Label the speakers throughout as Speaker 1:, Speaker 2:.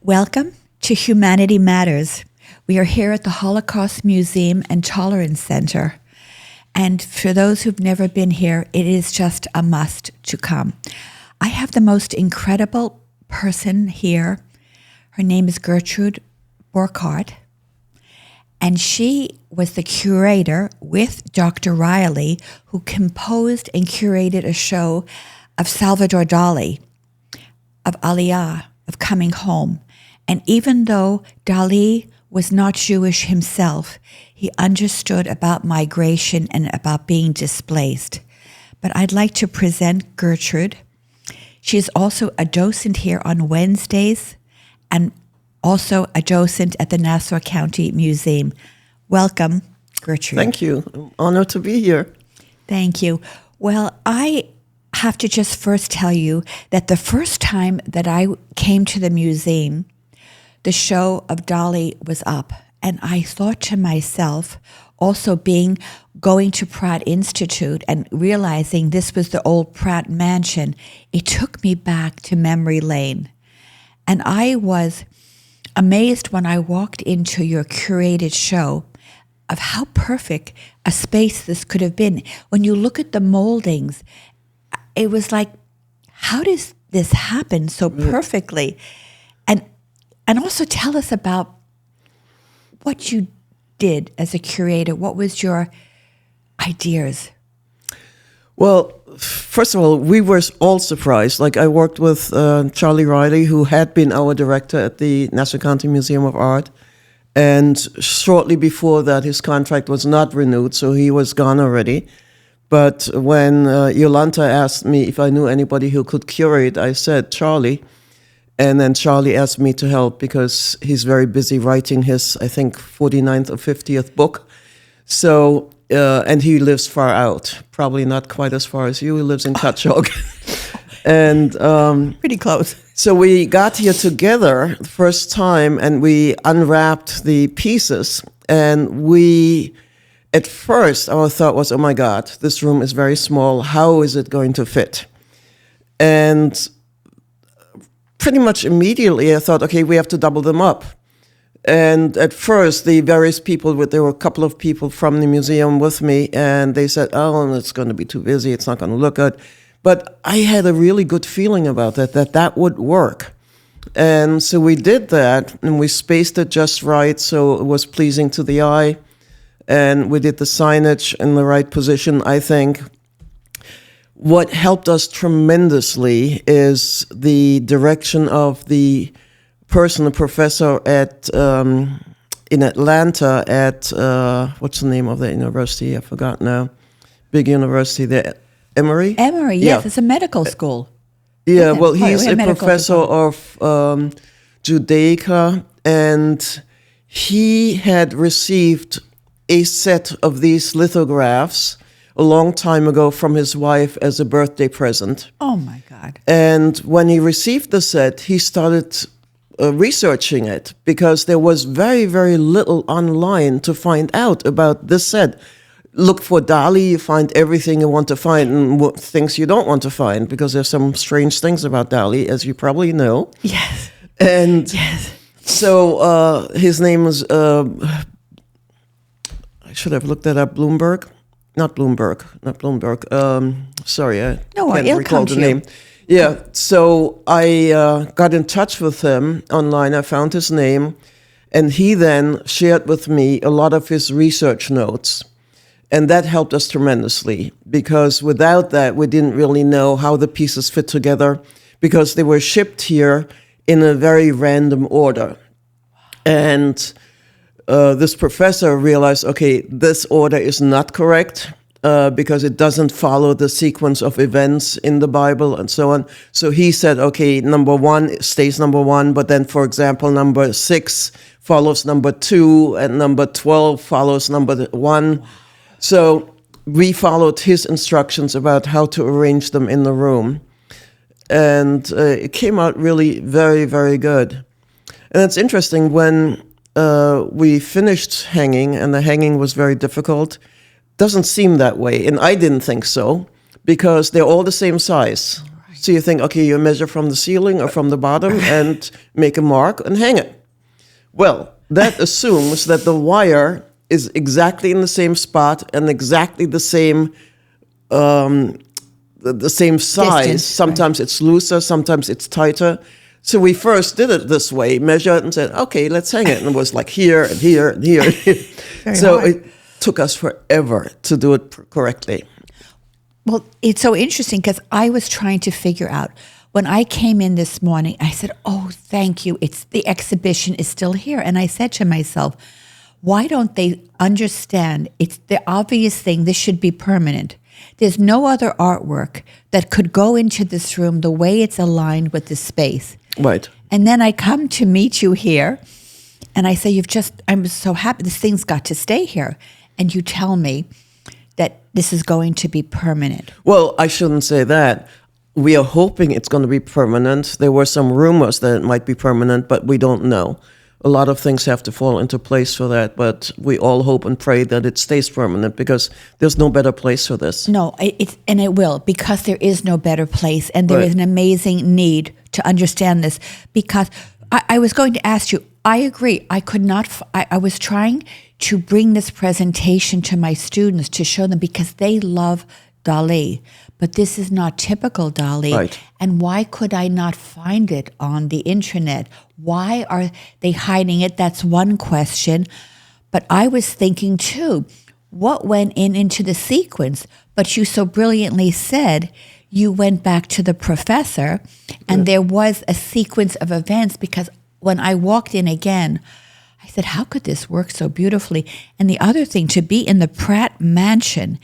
Speaker 1: Welcome to Humanity Matters. We are here at the Holocaust Museum and Tolerance Center. And for those who've never been here, it is just a must to come. I have the most incredible person here. Her name is Gertrude Borchardt. And she was the curator with Dr. Riley, who composed and curated a show of Salvador Dalí, of Aliyah, of Coming Home. And even though Dalí was not Jewish himself, he understood about migration and about being displaced. But I'd like to present Gertrude. She is also a docent here on Wednesdays and also a docent at the Nassau County Museum. Welcome, Gertrude.
Speaker 2: Thank you. I'm honored to be here.
Speaker 1: Thank you. Well, I have to just first tell you that the first time that I came to the museum, the show of Dalí was up. And I thought to myself, also going to Pratt Institute and realizing this was the old Pratt Mansion, it took me back to memory lane. And I was amazed when I walked into your curated show of how perfect a space this could have been. When you look at the moldings, it was like, how does this happen so perfectly? And also tell us about what you did as a curator. What was your ideas?
Speaker 2: Well, first of all, we were all surprised. Like, I worked with Charlie Riley, who had been our director at the Nassau County Museum of Art. And shortly before that, his contract was not renewed, so he was gone already. But when Yolanta asked me if I knew anybody who could curate, I said, Charlie. And then Charlie asked me to help because he's very busy writing his, I think, 49th or 50th book. So, and he lives far out, probably not quite as far as you. He lives in Katschok. And
Speaker 1: pretty close.
Speaker 2: So we got here together the first time and we unwrapped the pieces. And at first, our thought was, oh my God, this room is very small. How is it going to fit? And pretty much immediately I thought, okay, we have to double them up. And at first, the various people, there were a couple of people from the museum with me, and they said, oh, it's going to be too busy, it's not going to look good. But I had a really good feeling about that would work. And so we did that, and we spaced it just right so it was pleasing to the eye. And we did the signage in the right position, I think. What helped us tremendously is the direction of the professor in Atlanta at, what's the name of the university? I forgot now. Big university there. Emory?
Speaker 1: Emory, yes. It's a medical school.
Speaker 2: Yeah, well, he's a professor of Judaica, and he had received a set of these lithographs a long time ago from his wife as a birthday present.
Speaker 1: Oh, my God.
Speaker 2: And when he received the set, he started researching it because there was very, very little online to find out about this set. Look for Dalí, you find everything you want to find and things you don't want to find because there's some strange things about Dalí, as you probably know.
Speaker 1: Yes.
Speaker 2: And
Speaker 1: yes.
Speaker 2: So his name is, I should have looked that up, Not Bloomberg. Sorry, I can't recall the name. Yeah, so I got in touch with him online. I found his name, and he then shared with me a lot of his research notes. And that helped us tremendously, because without that, we didn't really know how the pieces fit together, because they were shipped here in a very random order. And this professor realized, okay, this order is not correct because it doesn't follow the sequence of events in the Bible and so on. So he said, okay, number 1 stays number 1, but then, for example, number 6 follows number 2, and number 12 follows number 1. So we followed his instructions about how to arrange them in the room. And it came out really very, very good. And it's interesting, when we finished hanging, and the hanging was very difficult, doesn't seem that way. And I didn't think so, because they're all the same size. So you think, okay, you measure from the ceiling or from the bottom and make a mark and hang it. Well, that assumes that the wire is exactly in the same spot and exactly the same the same size.
Speaker 1: Distance,
Speaker 2: sometimes it's looser, sometimes it's tighter. So we first did it this way, measured and said, okay, let's hang it. And it was like here and here and here. So
Speaker 1: hard.
Speaker 2: it took us forever to do it correctly.
Speaker 1: Well, it's so interesting because I was trying to figure out, when I came in this morning, I said, oh, thank you. The exhibition is still here. And I said to myself, why don't they understand it's the obvious thing, this should be permanent. There's no other artwork that could go into this room the way it's aligned with the space.
Speaker 2: Right.
Speaker 1: And then I come to meet you here, and I say, I'm so happy, this thing's got to stay here. And you tell me that this is going to be permanent.
Speaker 2: Well, I shouldn't say that. We are hoping it's going to be permanent. There were some rumors that it might be permanent, but we don't know. A lot of things have to fall into place for that, but we all hope and pray that it stays permanent because there's no better place for this.
Speaker 1: No, and it will, because there is no better place, and there
Speaker 2: Right.
Speaker 1: is an amazing need to understand this. Because I was going to ask you, I agree, I could not, I was trying to bring this presentation to my students to show them, because they love Dalí, but this is not typical Dalí.
Speaker 2: Right.
Speaker 1: And why could I not find it on the internet? Why are they hiding it? That's one question. But I was thinking too, what went into the sequence? But you so brilliantly said you went back to the professor, and there was a sequence of events, because when I walked in again, I said, how could this work so beautifully? And the other thing, to be in the Pratt Mansion,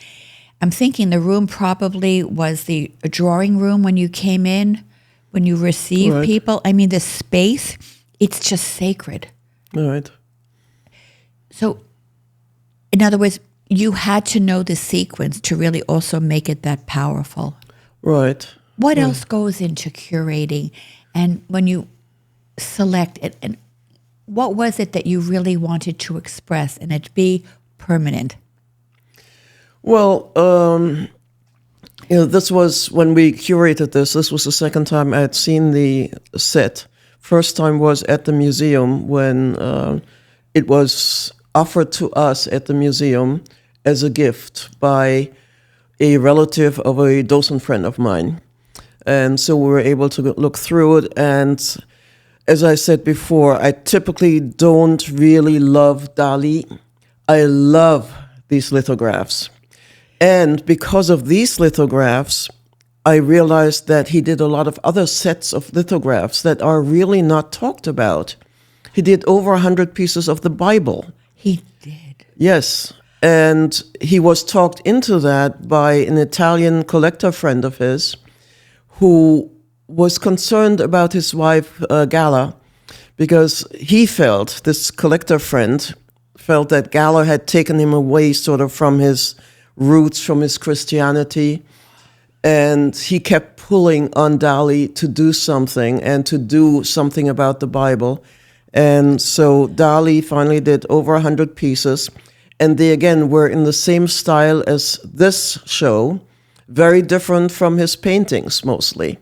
Speaker 1: I'm thinking the room probably was the drawing room when you came in, when you received
Speaker 2: Right.
Speaker 1: people. I mean, the space, it's just sacred.
Speaker 2: All right.
Speaker 1: So, in other words, you had to know the sequence to really also make it that powerful.
Speaker 2: Right.
Speaker 1: What else goes into curating? And when you select it, and what was it that you really wanted to express and it be permanent?
Speaker 2: Well, this was when we curated this. This was the second time I had seen the set. First time was at the museum when it was offered to us at the museum as a gift by a relative of a docent friend of mine. And so we were able to look through it. And as I said before, I typically don't really love Dalí. I love these lithographs. And because of these lithographs, I realized that he did a lot of other sets of lithographs that are really not talked about. He did over 100 pieces of the Bible.
Speaker 1: He did.
Speaker 2: Yes. And he was talked into that by an Italian collector friend of his who was concerned about his wife, Gala, because he felt, this collector friend, felt that Gala had taken him away sort of from his roots, from his Christianity, and he kept pulling on Dalí to do something and to do something about the Bible. And so Dalí finally did over 100 pieces, and they again were in the same style as this show, very different from his paintings mostly.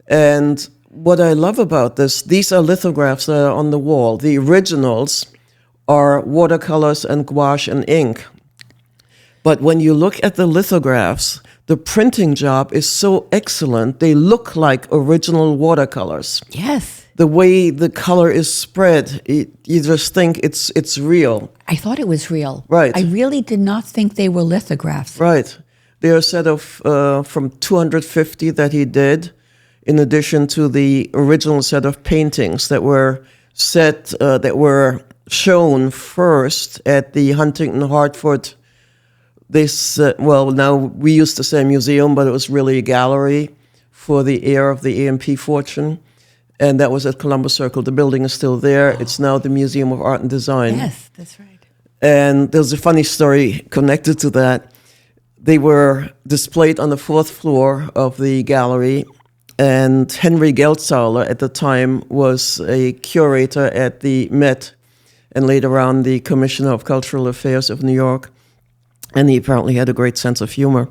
Speaker 2: And what I love about this, these are lithographs that are on the wall. The originals are watercolors and gouache and ink. But when you look at the lithographs, the printing job is so excellent, they look like original watercolors.
Speaker 1: Yes.
Speaker 2: The way the color is spread, you just think it's real.
Speaker 1: I thought it was real.
Speaker 2: Right.
Speaker 1: I really did not think they were lithographs.
Speaker 2: Right. There are a set of from 250 that he did, in addition to the original set of paintings that were shown first at the Huntington Hartford. Now we used to say museum, but it was really a gallery for the heir of the A&P fortune. And that was at Columbus Circle. The building is still there. It's now the Museum of Art and Design.
Speaker 1: Yes, that's right.
Speaker 2: And there's a funny story connected to that. They were displayed on the 4th floor of the gallery. And Henry Geldzahler at the time was a curator at the Met and later on the Commissioner of Cultural Affairs of New York. And he apparently had a great sense of humor.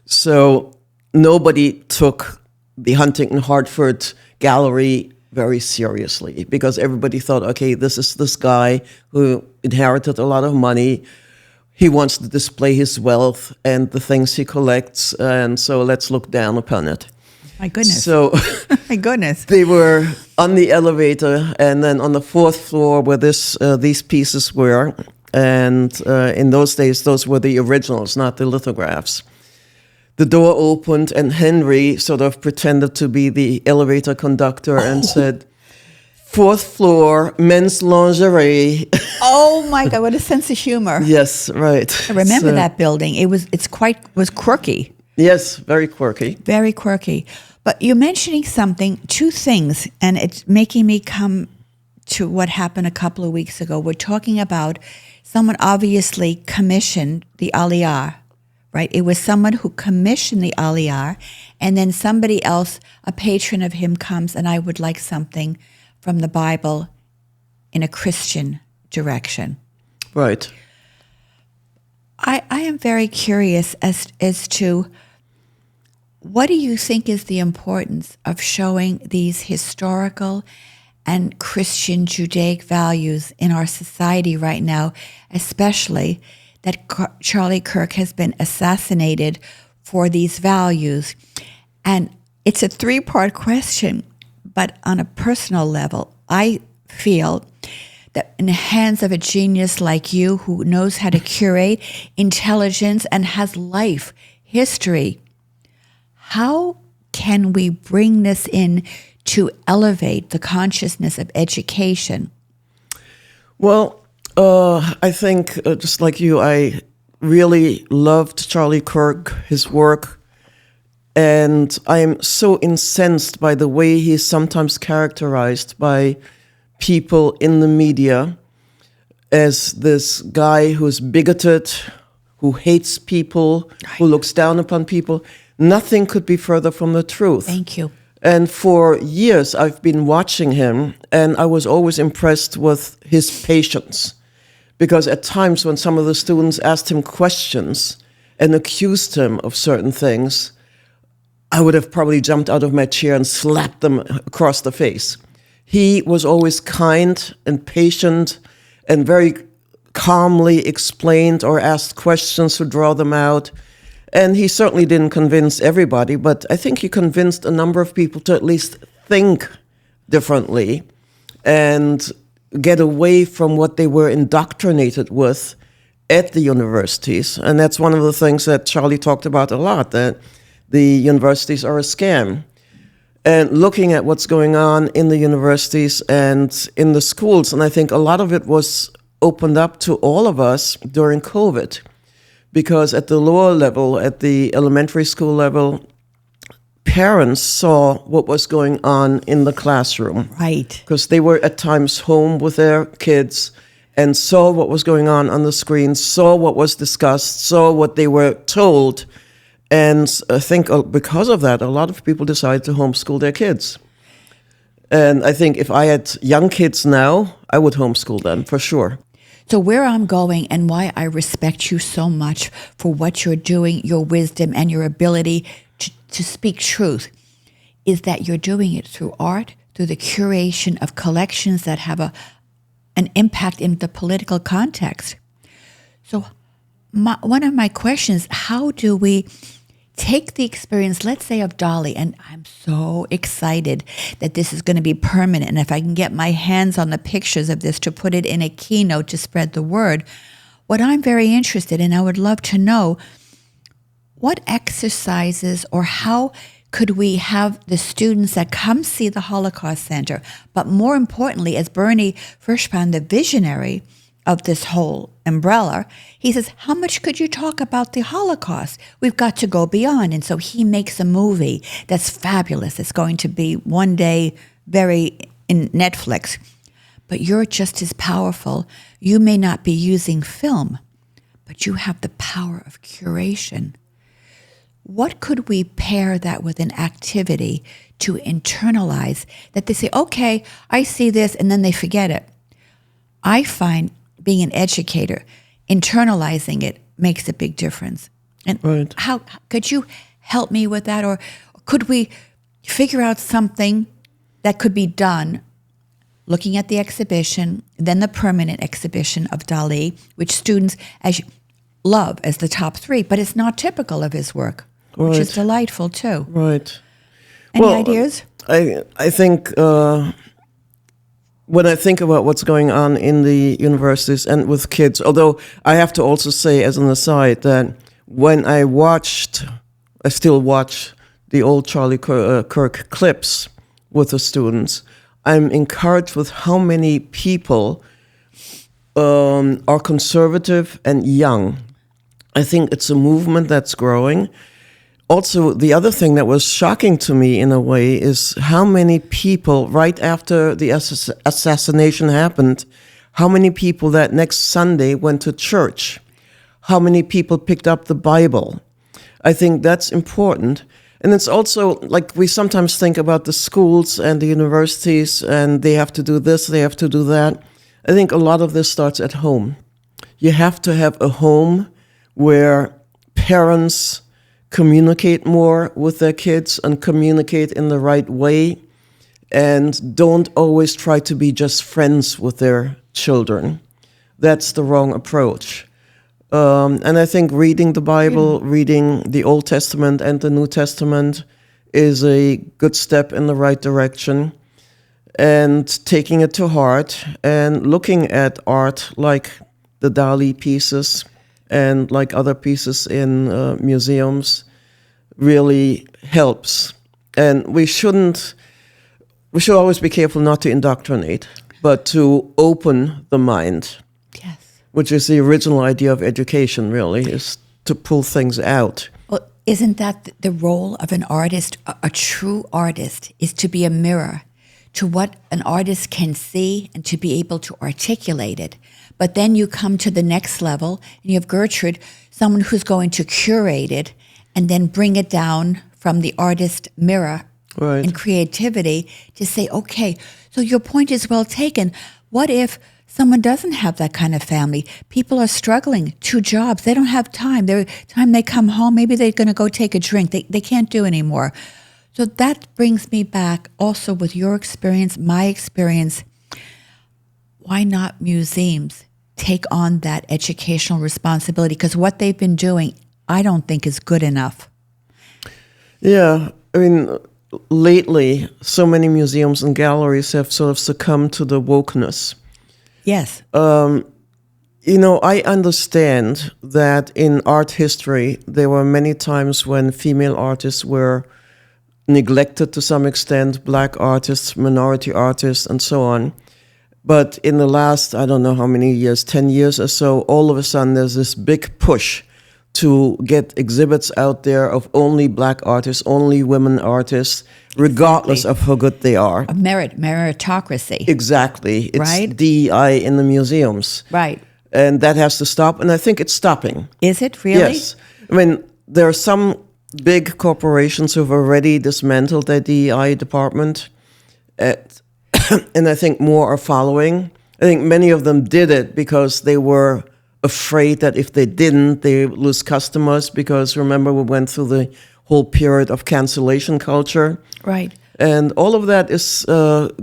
Speaker 2: So nobody took the Huntington Hartford Gallery very seriously, because everybody thought, okay, this is this guy who inherited a lot of money. He wants to display his wealth and the things he collects, and so let's look down upon it.
Speaker 1: My goodness.
Speaker 2: So
Speaker 1: my goodness.
Speaker 2: They were on the elevator, and then on the 4th floor where these pieces were, and in those days, those were the originals, not the lithographs. The door opened, and Henry sort of pretended to be the elevator conductor and said, 4th floor, men's lingerie.
Speaker 1: Oh my God, what a sense of humor.
Speaker 2: Yes, right.
Speaker 1: I remember that building. It was quirky.
Speaker 2: Yes, very quirky.
Speaker 1: Very quirky. But you're mentioning two things, and it's making me come to what happened a couple of weeks ago. We're talking about someone obviously commissioned the Aliyah, right? It was someone who commissioned the Aliyah, and then somebody else, a patron of him, comes, and I would like something from the Bible in a Christian direction.
Speaker 2: Right.
Speaker 1: I am very curious as to what do you think is the importance of showing these historical and Christian Judaic values in our society right now, especially that Charlie Kirk has been assassinated for these values? And it's a 3-part question, but on a personal level, I feel that in the hands of a genius like you who knows how to curate intelligence and has life, history, how can we bring this in to elevate the consciousness of education?
Speaker 2: Well, I think, just like you, I really loved Charlie Kirk, his work, and I am so incensed by the way he's sometimes characterized by people in the media as this guy who's bigoted, who hates people, who looks down upon people. Nothing could be further from the truth.
Speaker 1: Thank you.
Speaker 2: And for years, I've been watching him, and I was always impressed with his patience. Because at times when some of the students asked him questions and accused him of certain things, I would have probably jumped out of my chair and slapped them across the face. He was always kind and patient and very calmly explained or asked questions to draw them out. And he certainly didn't convince everybody, but I think he convinced a number of people to at least think differently and get away from what they were indoctrinated with at the universities. And that's one of the things that Charlie talked about a lot, that the universities are a scam. And looking at what's going on in the universities and in the schools, and I think a lot of it was opened up to all of us during COVID. Because at the lower level, at the elementary school level, parents saw what was going on in the classroom.
Speaker 1: Right.
Speaker 2: Because they were at times home with their kids and saw what was going on the screen, saw what was discussed, saw what they were told. And I think because of that, a lot of people decided to homeschool their kids. And I think if I had young kids now, I would homeschool them for sure.
Speaker 1: So where I'm going and why I respect you so much for what you're doing, your wisdom and your ability to speak truth, is that you're doing it through art, through the curation of collections that have an impact in the political context. So one of my questions, how do we take the experience, let's say, of Dalí, and I'm so excited that this is going to be permanent, and if I can get my hands on the pictures of this to put it in a keynote to spread the word, what I'm very interested in, I would love to know, what exercises or how could we have the students that come see the Holocaust Center, but more importantly, as Bernie Furshpan, the visionary of this whole umbrella, he says, how much could you talk about the Holocaust? We've got to go beyond. And so he makes a movie that's fabulous. It's going to be one day very in Netflix. But you're just as powerful. You may not be using film, but you have the power of curation. What could we pair that with an activity to internalize that they say, okay, I see this, and then they forget it? I find being an educator, internalizing it makes a big difference. And
Speaker 2: right.
Speaker 1: How could you help me with that? Or could we figure out something that could be done, looking at the exhibition, then the permanent exhibition of Dalí, which students love as the top 3, but it's not typical of his work, which is delightful too.
Speaker 2: Right.
Speaker 1: Any ideas?
Speaker 2: I think when I think about what's going on in the universities and with kids, although I have to also say as an aside that when I still watch the old Charlie Kirk clips with the students, I'm encouraged with how many people are conservative and young. I think it's a movement that's growing. Also, the other thing that was shocking to me in a way is how many people, right after the assassination happened, how many people that next Sunday went to church, how many people picked up the Bible. I think that's important. And it's also like we sometimes think about the schools and the universities and they have to do this, they have to do that. I think a lot of this starts at home. You have to have a home where parents communicate more with their kids and communicate in the right way and don't always try to be just friends with their children. That's the wrong approach. And I think reading the Bible, reading the Old Testament and the New Testament is a good step in the right direction, and taking it to heart and looking at art like the Dalí pieces and like other pieces in museums really helps. And we should always be careful not to indoctrinate, but to open the mind.
Speaker 1: Yes.
Speaker 2: Which is the original idea of education, really, is to pull things out.
Speaker 1: Well, isn't that the role of an artist? A true artist is to be a mirror to what an artist can see and to be able to articulate it. But then you come to the next level, and you have Gertrude, someone who's going to curate it and then bring it down from the artist mirror and creativity to say, okay, so your point is well taken. What if someone doesn't have that kind of family? People are struggling, 2 jobs. They don't have time. Time they come home, maybe they're going to go take a drink. They can't do anymore. So that brings me back also with your experience, my experience. Why not museums take on that educational responsibility? Because what they've been doing, I don't think is good enough.
Speaker 2: Yeah, I mean, lately, so many museums and galleries have sort of succumbed to the wokeness.
Speaker 1: Yes.
Speaker 2: I understand that in art history, there were many times when female artists were neglected to some extent, black artists, minority artists, and so on. But in the last, I don't know how many years, 10 years or so, all of a sudden there's this big push to get exhibits out there of only black artists, only women artists, regardless of how good they are.
Speaker 1: A meritocracy.
Speaker 2: Exactly. It's
Speaker 1: right?
Speaker 2: DEI in the museums.
Speaker 1: Right.
Speaker 2: And that has to stop, and I think it's stopping.
Speaker 1: Is it really?
Speaker 2: Yes. I mean, there are some big corporations who've already dismantled their DEI department, and I think more are following. I think many of them did it because they were afraid that if they didn't, they would lose customers, because remember, we went through the whole period of cancellation culture.
Speaker 1: Right.
Speaker 2: And all of that is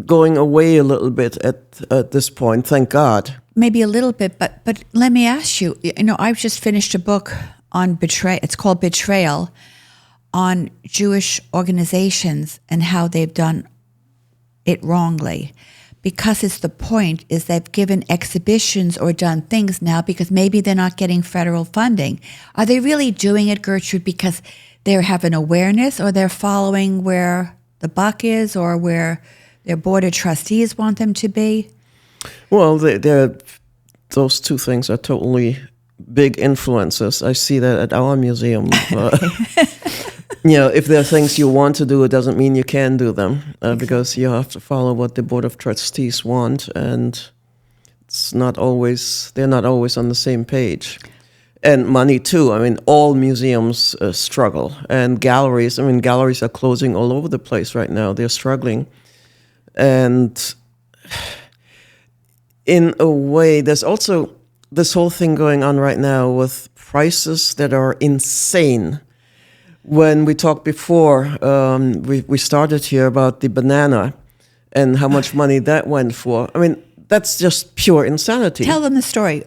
Speaker 2: going away a little bit at this point, thank God.
Speaker 1: Maybe a little bit, but let me ask you, I've just finished a book on betrayal. It's called Betrayal, on Jewish organizations and how they've done it wrongly. Because it's the point is they've given exhibitions or done things now because maybe they're not getting federal funding. Are they really doing it, Gertrude, because they have an awareness, or they're following where the buck is, or where their board of trustees want them to be?
Speaker 2: Well, those two things are totally big influences. I see that at our museum. If there are things you want to do, it doesn't mean you can do them, because you have to follow what the board of trustees want, and they're not always on the same page. And money too. I mean, all museums struggle, and galleries. I mean, galleries are closing all over the place right now. They're struggling, and in a way, there's also this whole thing going on right now with prices that are insane. when we talked before, we started here about the banana and how much money that went for. I mean, that's just pure insanity.
Speaker 1: Tell them the story.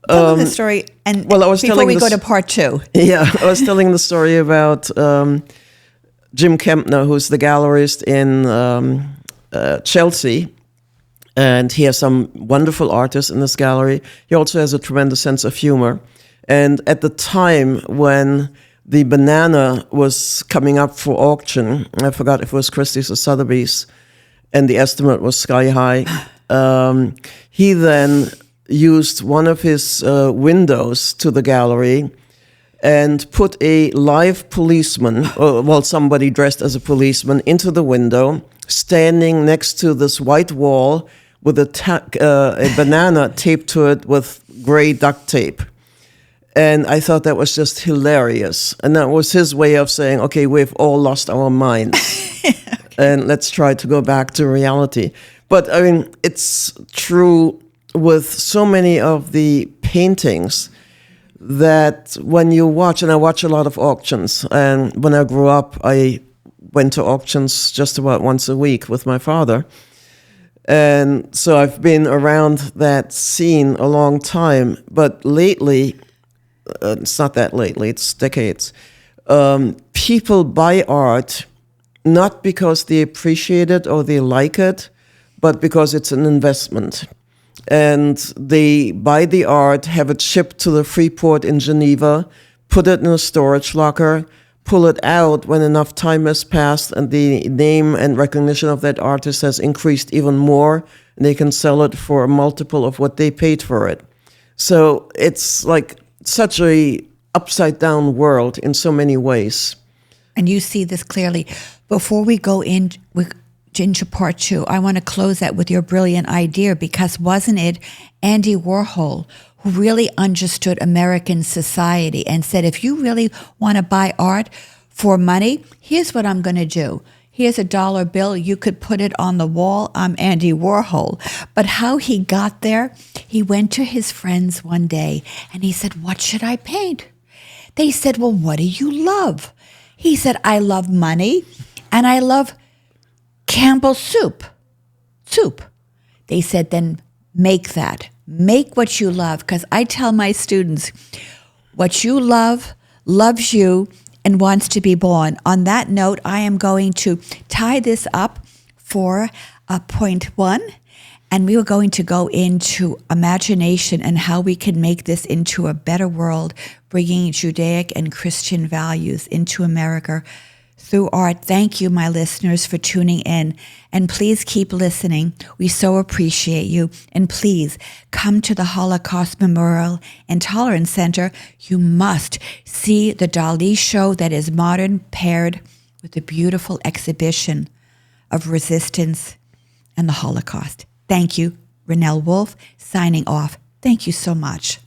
Speaker 1: Tell them the story, and
Speaker 2: well, I was
Speaker 1: before we go to part 2.
Speaker 2: Yeah, I was telling the story about Jim Kempner, who's the gallerist in Chelsea, and he has some wonderful artists in this gallery. He also has a tremendous sense of humor. And at the time when the banana was coming up for auction, I forgot if it was Christie's or Sotheby's, and the estimate was sky high, he then used one of his windows to the gallery and put a live policeman, somebody dressed as a policeman, into the window, standing next to this white wall with a banana taped to it with gray duct tape. And I thought that was just hilarious. And that was his way of saying, okay, we've all lost our minds. Okay. And let's try to go back to reality. But I mean, it's true with so many of the paintings that when you watch, and I watch a lot of auctions, and when I grew up, I went to auctions just about once a week with my father. And so I've been around that scene a long time, but lately, it's not that lately, it's decades, people buy art not because they appreciate it or they like it, but because it's an investment. And they buy the art, have it shipped to the Freeport in Geneva, put it in a storage locker, pull it out when enough time has passed and the name and recognition of that artist has increased even more, and they can sell it for a multiple of what they paid for it. So it's like such a upside-down world in so many ways.
Speaker 1: And you see this clearly. Before we go into part 2, I want to close that with your brilliant idea, because wasn't it Andy Warhol who really understood American society and said, if you really want to buy art for money, here's what I'm going to do. Here's a dollar bill. You could put it on the wall. I'm Andy Warhol. But how he got there, he went to his friends one day and he said, what should I paint? They said, well, what do you love? He said, I love money and I love Campbell's soup. They said, then make that. Make what you love. Because I tell my students, what you love, loves you, and wants to be born. On that note, I am going to tie this up for point 1. And we are going to go into imagination and how we can make this into a better world, bringing Judaic and Christian values into America through art. Thank you, my listeners, for tuning in. And please keep listening. We so appreciate you. And please come to the Holocaust Memorial and Tolerance Center. You must see the Dalí show that is modern, paired with a beautiful exhibition of resistance and the Holocaust. Thank you. Ranelle Wolf, signing off. Thank you so much.